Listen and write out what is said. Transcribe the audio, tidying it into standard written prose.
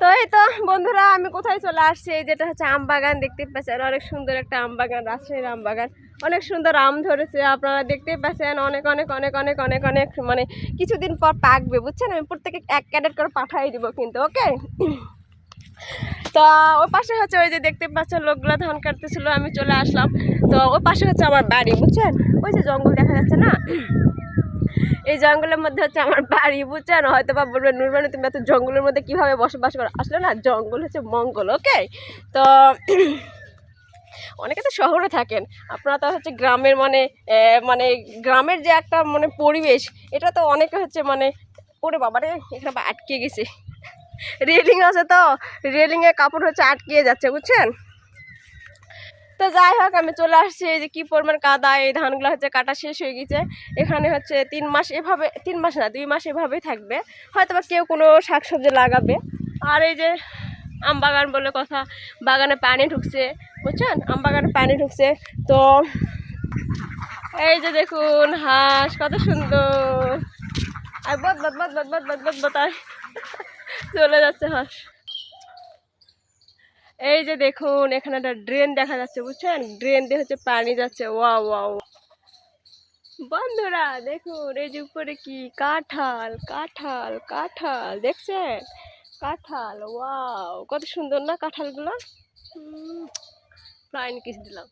তো এই তো বন্ধুরা আমি কোথায় চলে আসছি, যেটা হচ্ছে আম বাগান। দেখতে পাচ্ছেন অনেক সুন্দর একটা আম বাগান, রাজশাহীর আম বাগান। অনেক সুন্দর আম ধরেছে, আপনারা দেখতেই পাচ্ছেন। অনেক অনেক অনেক অনেক অনেক অনেক মানে কিছুদিন পর পাকবে, বুঝছেন। আমি প্রত্যেকে এক ক্যারেট করে পাঠাই দিব কিন্তু, ওকে। তো ওই পাশে হচ্ছে ওই যে দেখতে পাচ্ছেন লোকগুলো ধান কাটতেছিল, আমি চলে আসলাম। তো ওই পাশে হচ্ছে আমার বাড়ি, বুঝছেন। ওই যে জঙ্গল দেখা যাচ্ছে না, এই জঙ্গলের মধ্যে হচ্ছে আমার বাড়ি, বুঝছেন। হয়তো বা বলবেন নুরবানি তুমি এত জঙ্গলের মধ্যে কীভাবে বসবাস করো। আসলে না, জঙ্গল হচ্ছে মঙ্গল, ওকে। তো অনেকে তো শহরে থাকেন, আপনারা তো হচ্ছে গ্রামের মানে গ্রামের যে একটা মানে পরিবেশ, এটা তো অনেকে হচ্ছে মানে ওরে বাবারে এখানে আটকে গেছে। রেলিং আছে তো, রেলিংয়ে কাপড় হচ্ছে আটকিয়ে যাচ্ছে, বুঝছেন। তো যাই হোক আমি চলে আসছি। এই যে কী পরিমাণ কাদা, এই ধানগুলো হচ্ছে কাটা শেষ হয়ে গেছে। এখানে হচ্ছে 3 মাস এভাবে, 3 মাস না 2 মাস এভাবেই থাকবে। হয়তো বা কেউ কোনো শাকসবজি লাগাবে। আর এই যে আম বাগান বলে কথা, বাগানে পানি ঢুকছে, বুঝছেন। আম বাগানে পানি ঢুকছে। তো এই যে দেখুন হাঁস কত সুন্দর, আর বদ বদ বদ বদ বদ বদ বদ বতায় চলে যাচ্ছে হাঁস। এই যে দেখুন এখানে একটা ড্রেন দেখা যাচ্ছে, বুঝছেন। ড্রেন দিয়ে হচ্ছে পানি যাচ্ছে। ওয়াও ওয়াও বন্ধুরা দেখুন, এই যে উপরে কি কাঁঠাল, কাঁঠাল কাঁঠাল দেখছেন, কাঁঠাল। ওয়াও কত সুন্দর না কাঁঠালগুলো। ফ্লাইং কিস দিলাম।